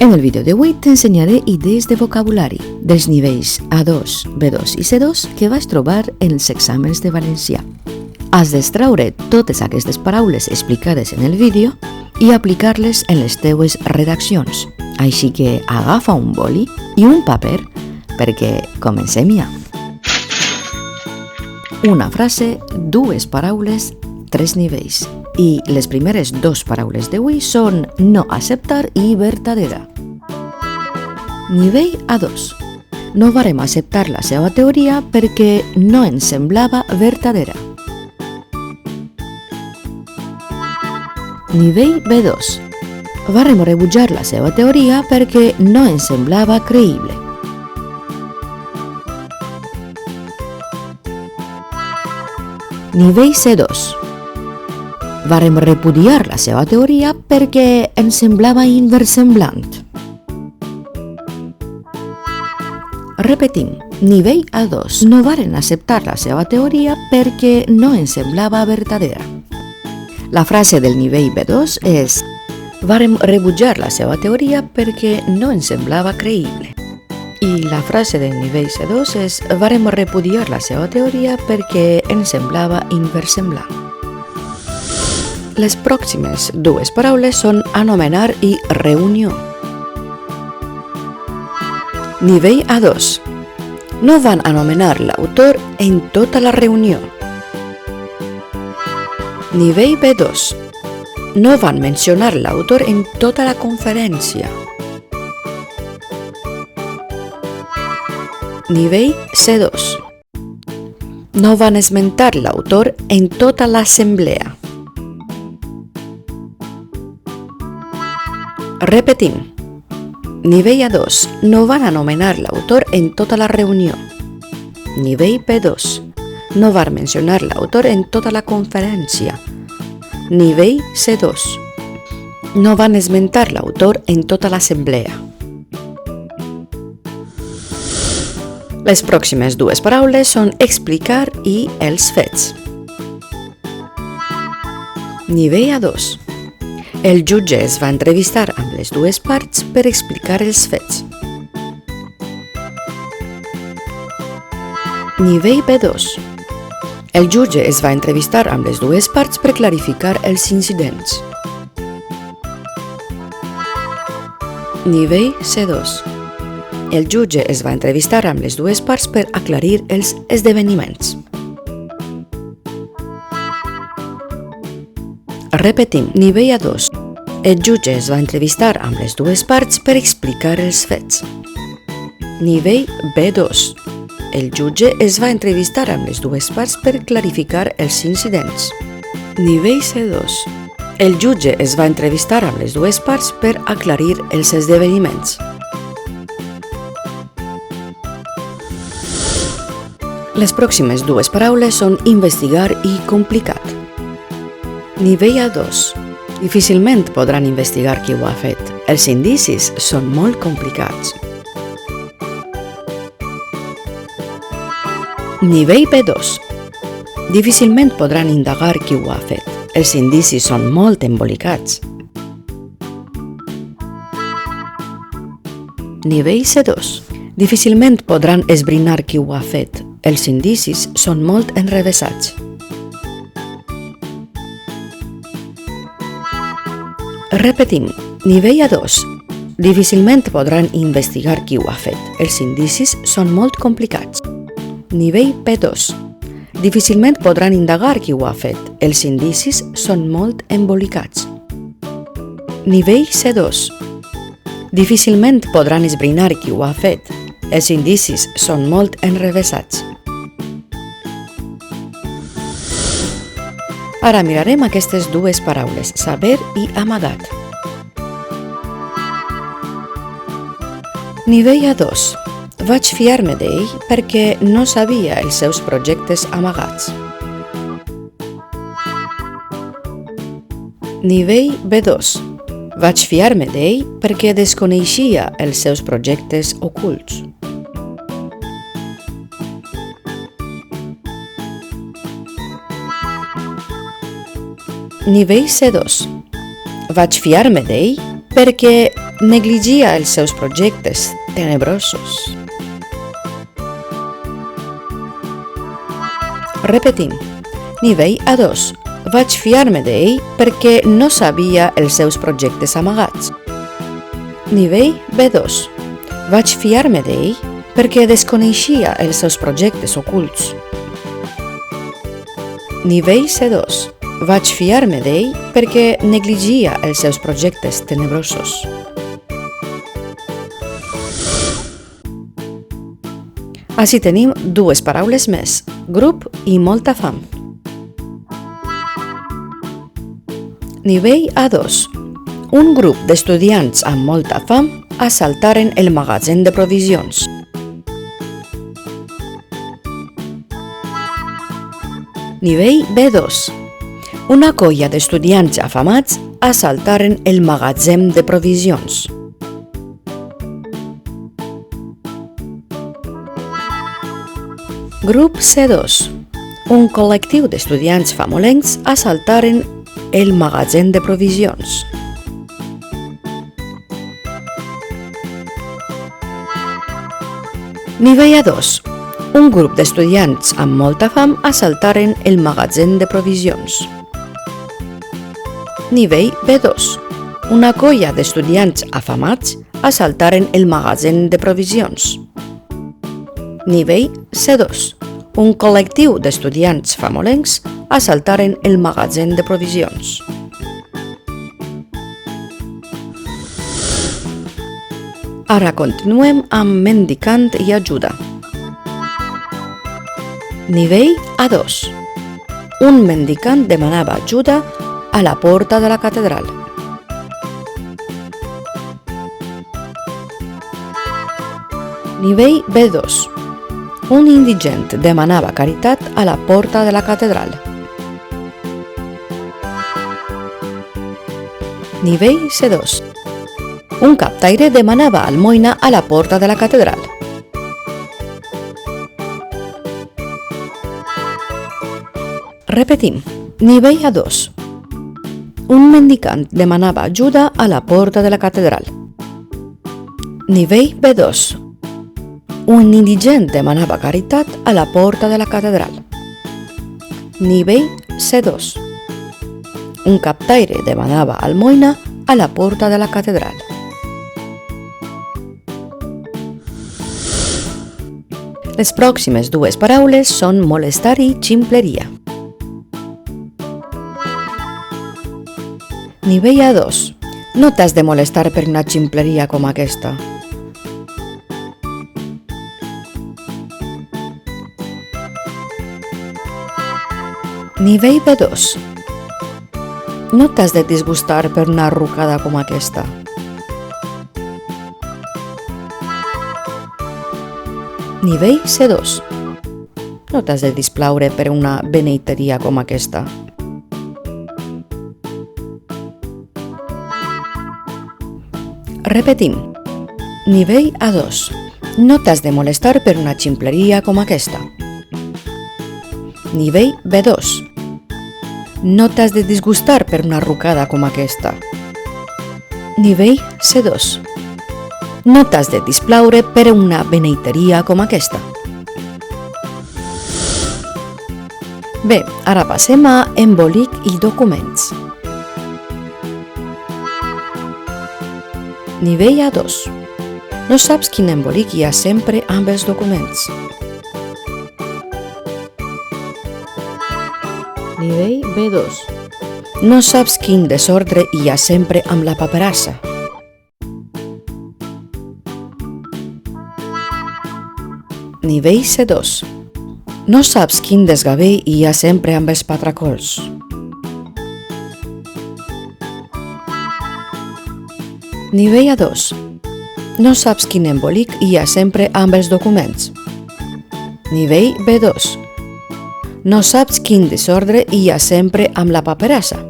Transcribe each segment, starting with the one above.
En el vídeo d'avui t'ensenyaré idees de vocabulari dels nivells A2, B2 i C2 que vas trobar en els exàmens de valencià. Has d'extraure totes aquestes paraules explicades en el vídeo i aplicar-les en les teues redaccions. Així que agafa un boli i un paper perquè comencem ja. Una frase, dues paraules, tres nivells. I les primeres dos paraules d'avui són no acceptar i vertadera. Nivell A2. No varem acceptar la seva teoria perquè no ens semblava vertadera. Nivell B2. Varem rebutjar la seva teoria perquè no ens semblava creïble. Nivell C2. Varem repudiar la seva teoria perquè ens semblava inversemblant. Repetim, nivell A2. No varen acceptar la seva teoria perquè no ens semblava vertadera. La frase del nivell B2 és varem rebutjar la seva teoria perquè no ens semblava creïble. I la frase del nivell C2 és varem repudiar la seva teoria perquè ens semblava inversemblant. Les pròximes dues paraules són anomenar i reunió. Nivell A2. No van anomenar l'autor en tota la reunió. Nivell B2. No van mencionar l'autor en tota la conferència. Nivell C2. No van esmentar l'autor en tota l'assemblea. Repetim. Nivell A2. No van anomenar l'autor en tota la reunió. Nivell B2. No van mencionar l'autor en tota la conferència. Nivell C2. No van esmentar l'autor en tota l'assemblea. Les pròximes dues paraules són explicar i els fets. Nivell A2. El jutge es va entrevistar amb les dues parts per explicar els fets. Nivell B2. El jutge es va entrevistar amb les dues parts per clarificar els incidents. Nivell C2. El jutge es va entrevistar amb les dues parts per aclarir els esdeveniments. Repetim, nivell A2. El jutge es va entrevistar amb les dues parts per explicar els fets. Nivell B2. El jutge es va entrevistar amb les dues parts per clarificar els incidents. Nivell C2. El jutge es va entrevistar amb les dues parts per aclarir els esdeveniments. Les pròximes dues paraules són investigar i complicat. Nivell A2. Difícilment podran investigar qui ho ha fet. Els indicis són molt complicats. Nivell B2. Difícilment podran indagar qui ho ha fet. Els indicis són molt embolicats. Nivell C2. Difícilment podran esbrinar qui ho ha fet. Els indicis són molt enrevessats. Repetim, nivell A2. Difícilment podran investigar qui ho ha fet. Els indicis són molt complicats. Nivell B2. Difícilment podran indagar qui ho ha fet. Els indicis són molt embolicats. Nivell C2. Difícilment podran esbrinar qui ho ha fet. Els indicis són molt enrevessats. Ara mirarem aquestes dues paraules, saber i amagat. Nivell A2. Vaig fiar-me d'ell perquè no sabia els seus projectes amagats. Nivell B2. Vaig fiar-me d'ell perquè desconeixia els seus projectes ocults. Nivell C2. Vaig fiar-me d'ell perquè negligia els seus projectes tenebrosos. Repetim. Nivell A2. Vaig fiar-me d'ell perquè no sabia els seus projectes amagats. Nivell B2. Vaig fiar-me d'ell perquè desconeixia els seus projectes ocults. Nivell C2. Vaig fiar-me d'ell perquè negligia els seus projectes tenebrosos. Així tenim dues paraules més, grup i molta fam. Nivell A2. Un grup d'estudiants amb molta fam assaltaren el magatzem de provisions. Nivell B2. Una colla d'estudiants afamats assaltaren el magatzem de provisions. Grup C2. Un col·lectiu d'estudiants famolencs assaltaren el magatzem de provisions. Nivell A2. Un grup d'estudiants amb molta fam assaltaren el magatzem de provisions. Nivell B2. Una colla d'estudiants afamats assaltaren el magatzem de provisions. Nivell C2. Un col·lectiu d'estudiants famolencs assaltaren el magatzem de provisions. Ara continuem amb mendicant i ajuda. Nivell A2. Un mendicant demanava ajuda a la porta de la catedral. Nivell B2. Un indigent demanava caritat a la porta de la catedral. Nivell C2. Un captaire demanava almoina a la porta de la catedral. Repetim. Nivell A2. Un mendicant demanava ajuda a la porta de la catedral. Nivell B2. Un indigent demanava caritat a la porta de la catedral. Nivell C2. Un captaire demanava almoina a la porta de la catedral. Les pròximes dues paraules són molestar i ximpleria. Nivell A2. No t'has de molestar per una ximpleria com aquesta. Nivell B2. No t'has de disgustar per una rucada com aquesta. Nivell C2. No t'has de displaure per una beneiteria com aquesta. Repetim. Nivell A2. No t'has de molestar per una ximpleria com aquesta. Nivell B2. No t'has de disgustar per una rucada com aquesta. Nivell C2. No t'has de displaure per una beneiteria com aquesta. Bé, ara passem a embolic i documents. Nivell A2. No saps quin embolic hi ha sempre amb els documents. Nivell B2. No saps quin desordre hi ha sempre amb la paperassa. Nivell C2. No saps quin desgavell hi ha sempre amb els patracols. Nivell A2. No saps quin embolic hi ha sempre amb els documents. Nivell B2. No saps quin desordre hi ha sempre amb la paperassa.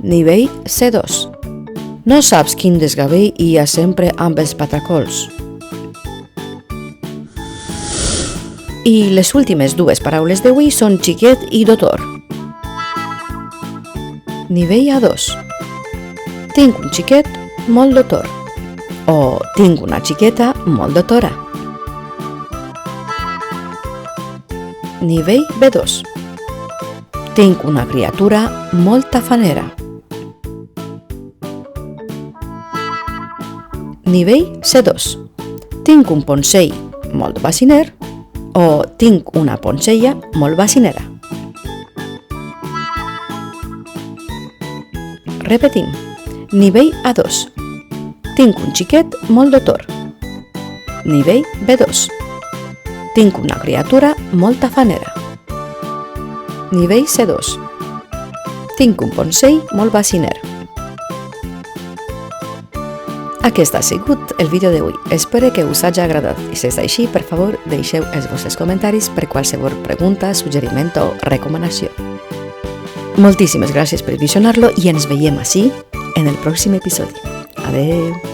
Nivell C2. No saps quin desgavell hi ha sempre amb els patracols. I les últimes dues paraules d'avui són xiquet i doctor. Nivell A2. Tinc un xiquet molt doctor. o tinc una xiqueta molt doctora. Nivell B2. Tinc una criatura molt tafanera. Nivell C2. Tinc un Poncell molt baciner o tinc una Poncella molt bacinera. Repetim. Nivell A2. Tinc un xiquet molt doctor. Nivell B2. Tinc una criatura molt tafanera. Nivell C2. Tinc un Poncell molt baciner. Aquest ha sigut el vídeo d'avui. Espero que us hagi agradat. I si és així, per favor, deixeu els vostres comentaris per qualsevol pregunta, suggeriment o recomanació. Moltíssimes gràcies per visionar-lo i ens veiem així en el pròxim episodi. Adeu!